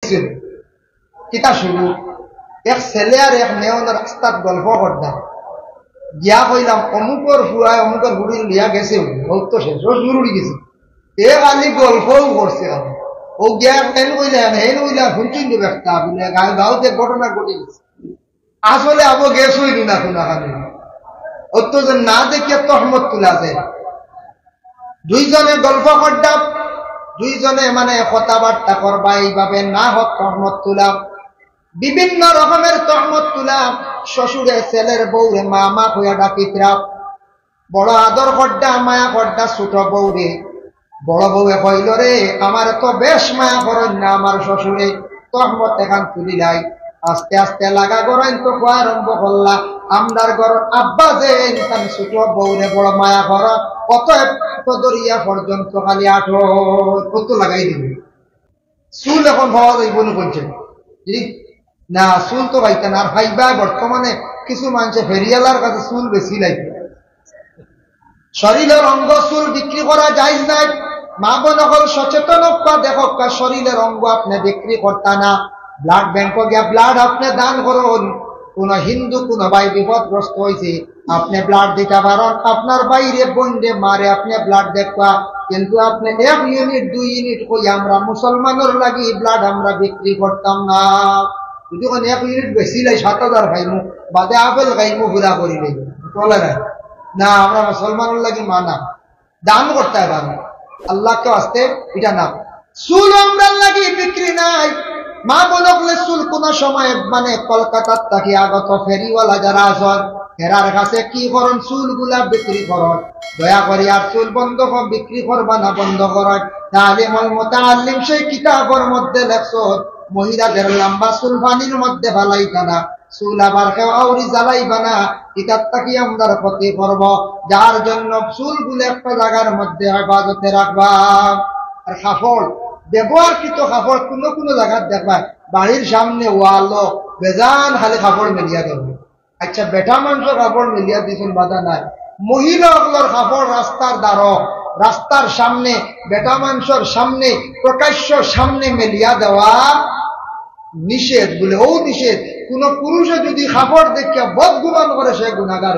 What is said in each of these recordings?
দেখছেন কিতা শুরু এক ছেলে আর এক মেয়ন রাস্তাত গল্প করতাম গিয়া কইলাম অমুকর ফুয়ায় অমুকর বুড়ির লিয়া গেছে হোক তো শেষ ও জরুরি গেছে এ খালি গল্পও করছে ও গিয়া হেন কইলাম শুনছেন যে ব্যক্তা বলে গাঁওতে ঘটনা ঘটে গেছে আসলে আবো গেছ হইল না কোনো খালি অত্যন্ত না দেখিয়া তহমত তুলা যায় দুইজনে গল্প করতাম দুইজনে মানে কথাবার্তা করবা এইভাবে না হোক তহমত তুলাম বিভিন্ন রকমের তহমত তুলাম শ্বশুরে ছেলের বউরে মা হইয়া ডাকিতরা বড় আদর করডা মায়া করডা ছোট বউরে বড় বউয়ে কইল রে আমার তো বেশ মায়া করেন না আমার শ্বশুরে তহমত এখান তুলিলাই আস্তে আস্তে লাগা করেন তো কোয়া আরম্ভ করলা আমরার ঘর আব্বা যে ছোট বউরে বড় মায়া কর অতএব দরিয়া পর্যন্ত খালি আঠো কত লাগাই দিবে চুল এখন পাওয়া যাইব না বলছেন ঠিক না চুল তো পাইতেন আর ভাইবা বর্তমানে কিছু মানুষে ফেরিয়ালার কাছে চুল বেশি লাগবে শরীরের অঙ্গ চুল বিক্রি করা যায় নাই মা বোন হল সচেতন দেখক শরীরের অঙ্গ আপনি বিক্রি করতা না ব্লাড ব্যাংক গিয়া ব্লাড আপনি দান করুন কোন হিন্দু কোন ভাই বিপদগ্রস্ত হয়েছে আপনি ব্লাড দিতে পারেন আপনার বাইরে বন্ডে মারে আপনি ব্লাড দেখবা কিন্তু আপনি 1 ইউনিট 2 ইউনিট কই আমরা মুসলমানের লাগি ব্লাড আমরা বিক্রি করতাম না যদি 1 ইউনিট বেশি লাই 7000 খাইমু বাদে আপেল খাইমু ঘুরা করি নেই চলে না আমরা মুসলমানের লাগি মানা দান করতে পারবো আল্লাহকে আসতে এটা না চুল আমরা লাগি বিক্রি নাই মা বললে চুল কোন সময় মানে কলকাতার থাকি আগত ফেরিওয়ালা যারা আসন হেরার কাছে কি করেন চুল গুলা বিক্রি করেন দয়া করে আর চুল বন্ধ বিক্রি করবা না বন্ধ করেন তাহলে মোতাআল্লিম সেই কিতাবের মধ্যে লেখছ মহিলাদের লম্বা চুল পানির মধ্যে ফালাইতা না চুল আবার কেউ আউরি জ্বালাইবা না কিতাব থাকি আমরা ক্ষতি করব যার জন্য চুল গুলো একটা জায়গার মধ্যে হেফাজতে রাখবা আর কাপড় ব্যবহারকৃত কাপড় কোন কোন জায়গায় দেখবা বাড়ির সামনে ওয়ালো বেজান খালি কাপড় মেলিয়া দেবে আচ্ছা বেটা মানুষের কাপড় মেলিয়া দিয়েছেন বাধা নাই মহিলাগুলোর কাপড় রাস্তার দ্বারা রাস্তার সামনে বেটা মানুষের সামনে প্রকাশ্য সামনে মেলিয়া দেওয়া নিষেধ বলে ও নিষেধ কোন পুরুষে যদি কাপড় দেখিয়া বদগুমান করে সে গুনাহগার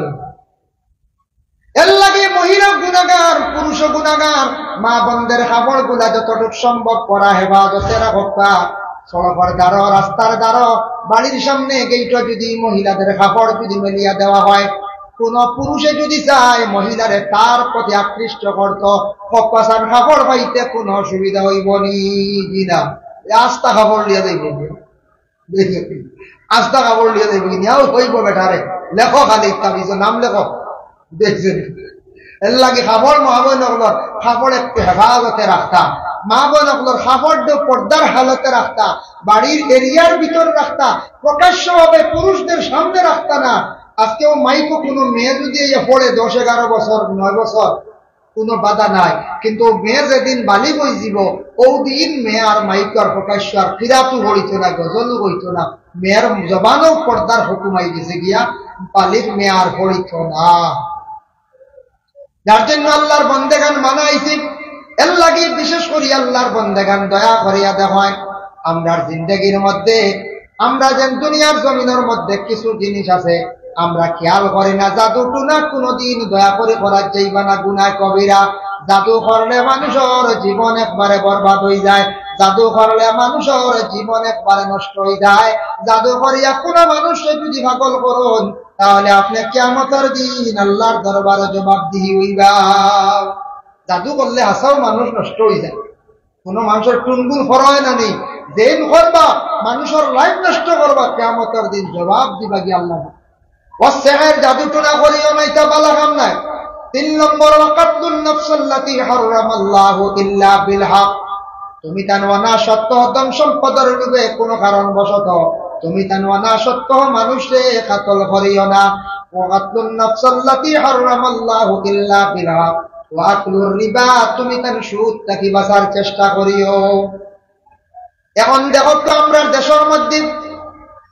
এর লাগে মহিলা গুনাহগার পুরুষ গুনাহগার মা বন্ধের কাপড় গুলা যতটুকু সম্ভব করা হেফাজতে রাখবা সড়কের দ্বারা রাস্তার দ্বারা বাড়ির সামনে গেইটা যদি মহিলাদের কাপড় যদি মেলিয়া দেওয়া হয় কোন পুরুষে যদি চায় মহিলারে তার প্রতি আকৃষ্ট করত কপাসার কাপড় পাইতে কোন অসুবিধা হইব নি না আস্তা কাপড় লিয়া যাইব আস্তা কাপড় লিয়া যাইব নিয়াও হইব বেটারে লেখো খালি তাবিজ নাম লেখো দেখছেন এর লাগে কাপড় মা বোনগুলোর কাপড় একটু হেফাজতে রাখতা মা বোনগুলোর কাপড় পর্দার হালতে রাখতা বাড়ির এরিয়ার ভিতর রাখতা প্রকাশ্যভাবে পুরুষদের সামনে রাখতা না আজকেও মাইকো কোনো মেয়ে যদি পড়ে 10-11 বছর 9 বছর কোনো বাধা নাই কিন্তু মেয়ে যেদিন বালিগ হয়ে যাব ওদিন মেয়ে আর মাইক আর প্রকাশ্য আর কিরাতু হইতো না গজলও হইতো না মেয়ের জবানও পর্দার হুকুম আই গেছে গিয়া বালিগ মেয়ে আর হইতো না যার জন্য আল্লাহর বন্দেগান মানাইছি এর লাগে বিশেষ করে আল্লাহর বন্দেগান দয়া করিয়া দেখায় আমরার জিন্দেগির মধ্যে আমরা যেন দুনিয়ার জমিনের মধ্যে কিছু জিনিস আছে আমরা খেয়াল করি না জাদু টুনা কোনদিন দয়া করে করা যাইবা না গুনাহ কবিরা জাদু করলে মানুষের জীবন একবারে বরবাদ হয়ে যায় জাদু করলে মানুষের জীবন একবারে নষ্ট হয়ে যায় জাদু করিয়া কোন মানুষকে যদি পাগল করুন তাহলে আপনি কিয়ামতের দিন আল্লাহর দরবারে জবাবদিহি হইবা জাদু করলে হাসাও মানুষ নষ্ট হয়ে যায় কোন মানুষের টুনগুন ফরয় না নেই যেন করবা মানুষের লাইফ নষ্ট করবা কিয়ামতের দিন জবাব দিবা কি আল্লাহ ওয়াসের জাদু টুনা করিও না এটা বালা কাম নাই 3 নম্বর ওয়াকাতুন নাফসাল্লাতী হারামাল্লাহু ইল্লা বিল হক তুমি তানওয়ানা সত্য দম সম্পদের লোভে কোনো কারণবশত তুমি তানওয়ানা সত্য মানুষে কাতল করিও না ওয়াকাতুন নাফসাল্লাতী হারামাল্লাহু ইল্লা বিল হক ওয়াকুলুর রিবা তুমি তান সুদ থেকে বাঁচার চেষ্টা করিও এখন দেখো তো আমরা দেশের মধ্যে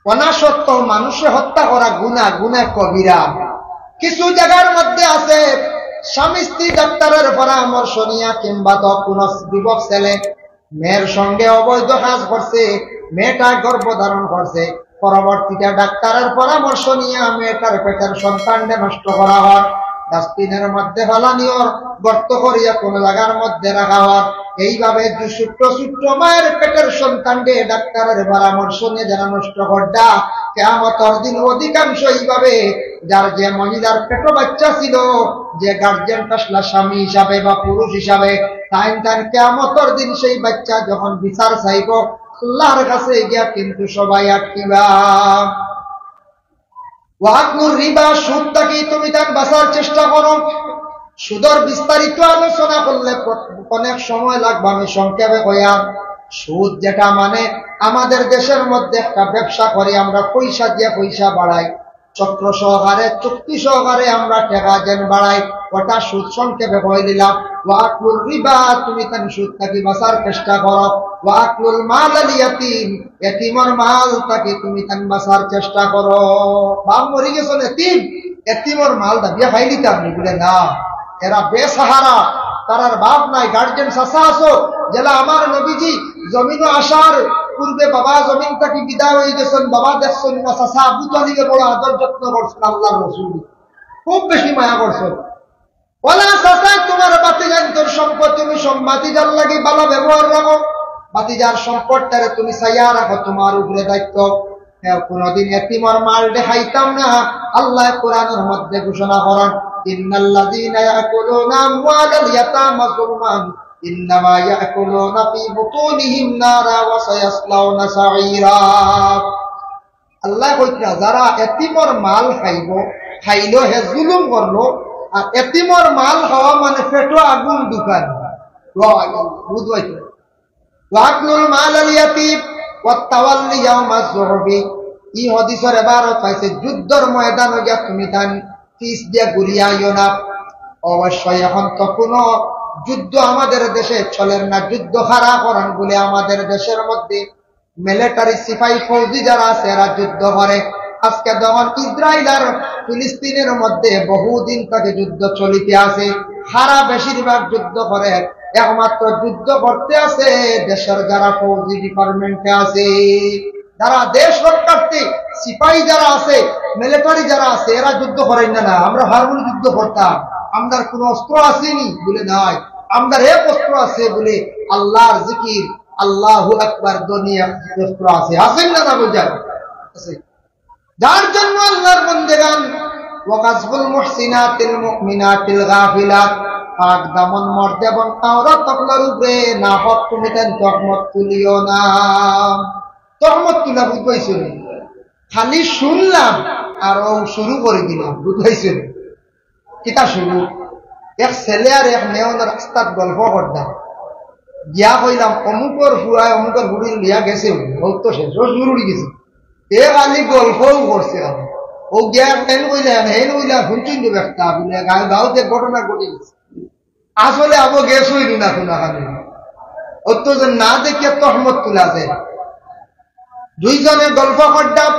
অনাসত্য মানুষে হত্যা করা গুনাহ কবিরা কিছু জায়গার মধ্যে আছে স্বামী স্ত্রী ডাক্তারের পরামর্শ নিয়া কিংবা তো কোন যুবক ছেলে মেয়ের সঙ্গে অবৈধ কাজ করছে মেয়েটা গর্ভধারণ করছে, পরবর্তীতে ডাক্তারের পরামর্শ নিয়ে মেয়েটার পেটের সন্তানকে নষ্ট করা হয়, ডাস্টবিনের মধ্যে ফেলানি হর, গর্ত করিয়া কোন জায়গার মধ্যে রাখা হয়। এইভাবে ছোট্ট ছোট্ট মায়ের পেটের সন্তানকে ডাক্তারের পরামর্শ নিয়ে যারা নষ্ট করডা, কিয়ামতের দিন অধিকাংশ এইভাবে যার যে মহিলার পেটে বাচ্চা ছিল, যে গার্জেন আসলা স্বামী হিসাবে বা পুরুষ হিসাবে, তাই কিয়ামতের দিন সেই বাচ্চা যখন বিচার চাইব আল্লাহর কাছে গিয়া কিন্তু সবাই আটকিবা। ওয়াকুর রিবা, সুদ থেকে তুমি তার বাঁচার চেষ্টা করো। সুদর বিস্তারিত আলোচনা করলে অনেক সময় লাগবে, আমি সংক্ষেপে কইয়া। সুদ যেটা মানে আমাদের দেশের মধ্যে একটা ব্যবসা করে আমরা পয়সা দিয়ে পয়সা বাড়াই, চক্র সহকারে চুক্তি সহকারে আমরা টাকা যেন বাড়াই, ওটা সুদ। সংক্ষেপে কই দিলাম ওয়াকুল রিবা, তুমি তার সুদ থেকে বাঁচার চেষ্টা করো। ওয়াকুল মাল আল ইয়াতীম, এতিমের মাল থেকে তুমি তার বাঁচার চেষ্টা করো। বাপ মরে গেছে এতিম, এতিমের মাল দাবিয়া খাই দিতাম নি? বলে না, এরা বেসাহারা, তারার বাপ নাই, গার্জেন চাচা আছো। যেলা আমার নবীজি জমিন আসার পূর্বে বাবা জমিন থেকে বিদায় হয়ে গেছেন, বাবা দেখছেন না, চাচা আবু তালিবে বড় আদর যত্ন করছেন, আল্লাহ রসুল খুব বেশি মায়া করছেন। ওলা চাচা তোমার বাতিজান তোর সম্পদ, তুমি বাতিজার লাগে ভালো ব্যবহার রাখো, বাতিজার সম্পদটারে তুমি চাইয়া রাখো, তোমার উপরে দায়িত্ব। কোনদিন এতিমের মাল দেখাইতাম না। আল্লাহ কোরআনের মধ্যে ঘোষণা করেন ইন্নাল্লাযীনা ইয়াকুলুনা আমওয়ালাল ইয়াতামা যুলমান ইন্নামা ইয়াকুলুনা ফী বুতুনিহিম নারা ওয়া সায়াসলাউনা সাঈরা। আল্লাহ কইরা যারা এতিমের মাল খাইলো হে জুলুম করলো। আর এতিমের মাল খাওয়া মানে পেটো আগুন দোকান। বুঝবাইছো? ওয়াকুল মাল আল ইয়াতীম ওয়া তাওয়াল্লি ইয়াওমাজ যুহবি। ই হাদিসের ইবারত পাইছে যুদ্ধের ময়দানে গিয়া তুমি তান পিস দিয়ে গুলিয়াইও না। অবশ্যই এখন তো কোনো যুদ্ধ আমাদের দেশে চলেন না, যুদ্ধ খারাপ করেন বলে আমাদের দেশের মধ্যে মিলিটারি সিপাহী ফৌজি যারা আছে এরা যুদ্ধ করে। আজকে যখন ইসরায়েল আর ফিলিস্তিনের মধ্যে বহুদিন থেকে যুদ্ধ চলিতে আছে, সারা বেশিরভাগ যুদ্ধ করে, একমাত্র যুদ্ধ করতে আছে দেশের যারা ফৌজি ডিপার্টমেন্টে আছে, যারা দেশ রক্ষার্থী সিপাহী যারা আছে, মিলিটারি যারা আছে, এরা যুদ্ধ করেন না। আমরা হারমোনি যুদ্ধ করতাম, আমরার কোন অস্ত্র আসেনি বলে নয়, আমরার এক অস্ত্র আছে বলে আল্লাহর জিকির, আল্লাহু আকবার দুনিয়া অস্ত্র আছে, আছেন না? না বুঝায় আছে। যার জন্য আল্লাহর বন্দেগান ওয়াকাসবুল মুহসিনাতিল মুমিনাতিল গাফিলাত, পাক দামন মর্দে এবং আওরাত তকলার উপরে না হক তুমি তেন তহমত তুলিও না। তহমত তুলা বুঝবাইছো? খালি শুনলাম আর ও শুরু করে দিলাম, বুঝবাইছো? কিতা শুরু? এক ছেলে আর এক মেয়ন রাস্তাত গল্প করতাম, গিয়া কইলাম অমুকর ফুয়ায় অমুকর হুড়ি লিয়া গেছে, তো শেষ জরুরি গেছে, এ খালি গল্পও করছে। ও গিয়া হেন কইলাম হেন কইলাম শুনছেন তো একটা বলে গাঁওতে ঘটনা ঘটে গেছে। আসলে আবো গেছ হইল না শোনা খালি অত না দেখিয়া তহমত তুলা যায়। দুইজনে গল্প করতাম,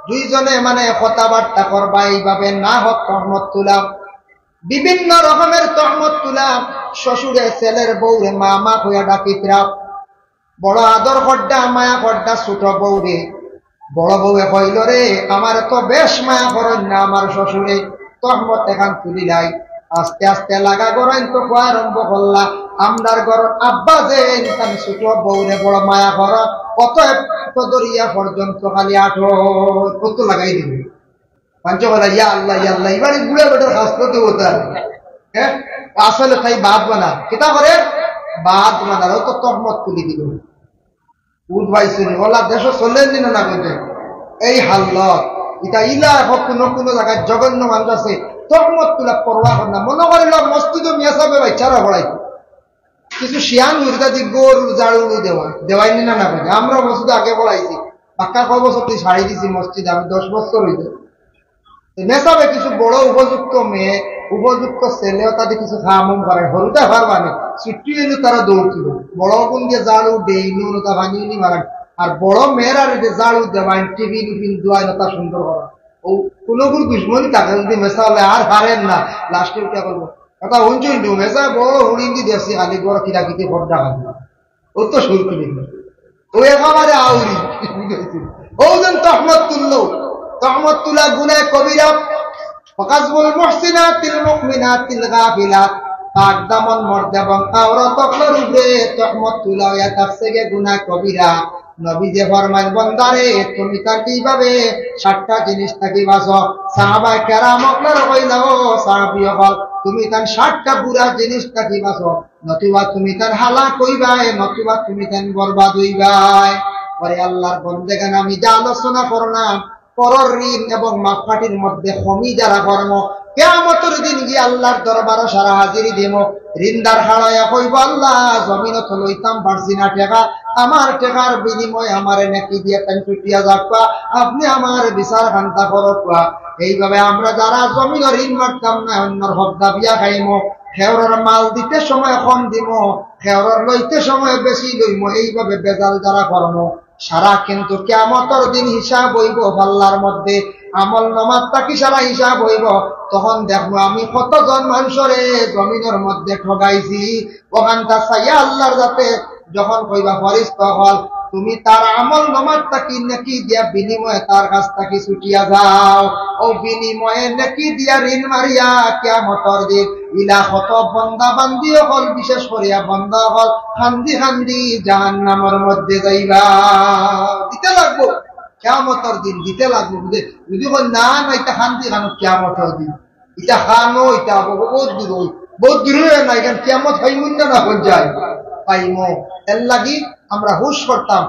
দুইজনে মানে কথাবার্তা করবা, এইভাবে না হোক তহমত তুলাম, বিভিন্ন রকমের তহমত তুলাম। শ্বশুরে ছেলের বউরে মামা হইয়া ডাকিতরা, বড় আদর করডা মায়া করডা ছোট বউরে। বড় বউয়ে কইল রে আমার তো বেশ মায়া করেন না আমার শ্বশুরে, তহমত এখান তুলিলাই। আস্তে আস্তে লাগা করেন তো আরম্ভ করলা, আমরার ঘর আব্বা যে ছোট বউরে বড় মায়া কর, অতএব দরিয়া পর্যন্ত খালি আঠো কত লাগাই দিবে পঞ্চবেলা ইয়া আল্লাহ ইয়া আল্লাহ। এবারে বুড়ে বেটার হাসতে হতো। হ্যাঁ আসলে তাই বাদ বানা কিতা করে বাদ বানার তো তহমত তুলি দিল। বুঝবাইছেন? ওলা দেশ চলেন দিন না বলতে এই হাল্লত এটা ইলা এখন কোনো জায়গায় জঘন্য মানুষ আছে তহমত তুলা পরোয়া কর না। মনে করিল মসজিদ মিয়াসাবে বাচ্চারা পড়াইতো, কিছু শিয়ান উর্দা দি গরু জাড়ু দেওয়াইনি না না বলতে। আমরা মসজিদে আগে পড়াইছি, পাক্কা ক বছর তুই ছাড়ি দিছি মসজিদে, আমি 10 বছর হইতে। মেসাবে কিছু বড় উপযুক্ত মেয়ে উপযুক্ত ছেলেও তাদের কিছু খামম করে হরুটা পারবানি ছুটি এলো তারা দৌড়ছিল, বড় গুণ দিয়ে জাড়ু দেইনি তা ভাঙিনি মারান। আর বড় মেয়েরা জাড়ু দেওয়াই টিভি টিফিন দোয়াই তা সুন্দর করা। ও কোনগুলো দুশ্মনী তাকে যদি মেসা হলে আর হারেন না, লাস্টে উঠা করবো কথা শুনছই মেসা বড় হুড়ি দিয়ে দেখছি খালি বড় কিরাকিতে ভোট ডাকা ও তো শুরু করি। ও একেবারে আউরি ওজন তহমত তুললো, তহমত তুলা গুনায় কবিরা। ওয়াকাজবুল মুহসিনাতিল মুমিনাতিল গাফিলাত, পাক দামন মর্দ এবং আওরাত অকলের উপরে তহমত তুলা হইয়া তার থেকে গুনাহ কবিরা। নবী যে ফরমান বন্দারে তুমি তার কিভাবে 7টা জিনিস থাকি বাঁচো। সাহাবায়ে কেরাম অকলের কইলা ও সাহাবী হল তুমি তার 7টা বুড়া জিনিস থাকি বাঁচো, নতুবা তুমি তার হালাক হইবাই, নতুবা তুমি তার বরবাদ হইবাই। পরে আল্লাহর বন্দেগান আমি যা আলোচনা করলাম পরর ঋণ এবং মাফাটির মধ্যে খমি যারা কর্ম কিয়ামতের দিন গিয়ে আল্লাহর দরবারে সারা হাজিরি দেব। ঋণদার হারায়া কইব আল্লাহ জমিন তো লইতাম পারছি না টাকা, আমার টাকার বিনিময়ে আমার নেকি দিয়ে কান্টুটিয়া যাবা, আপনি আমার বিচার খান্তা করবা। এইভাবে আমরা যারা জমিন ঋণ মারতাম না অন্যর হক দাবিয়া খাইম, খেওরের মাল দিতে সময় কম দিব, খেওরের লইতে সময় বেশি লইম, এইভাবে বেজাল যারা কর্ম সারা কিন্তু কিয়ামতের দিন হিসাব হইব আল্লাহর মধ্যে। আমল নামাজটা কি সারা হিসাব হইব, তখন দেখবো আমি কতজন মানুষরে জমিনের মধ্যে ঠগাইছি। ওখানটা চাইয়া আল্লাহর যাতে যখন কইবা ফরিস্তা হল তুমি তার আমল নামাজটা কি নেকি দিয়া বিনিময়ে তার কাছ থেকে ছুটিয়া যাও, ও বিনিময়ে নেকি দিয়া ঋণ মারিয়া কিয়ামতের দিন ইলা কত বন্দা বান্দি হল, বিশেষ করিয়া বন্দা হল খান্দি খান্দি জাহান্নামের মধ্যে যাইবা। দিতে লাগবো কিয়ামতের দিন, দিতে লাগবো। যদি কই না না এটা খান্দি খানো কিয়ামতের দিন, এটা খানো এটা বহুত দূর, বহুত দূরে না, এখানে কিয়ামত হইমুন না হয়ে যায় পাইমো। এর লাগি আমরা হুশ করতাম।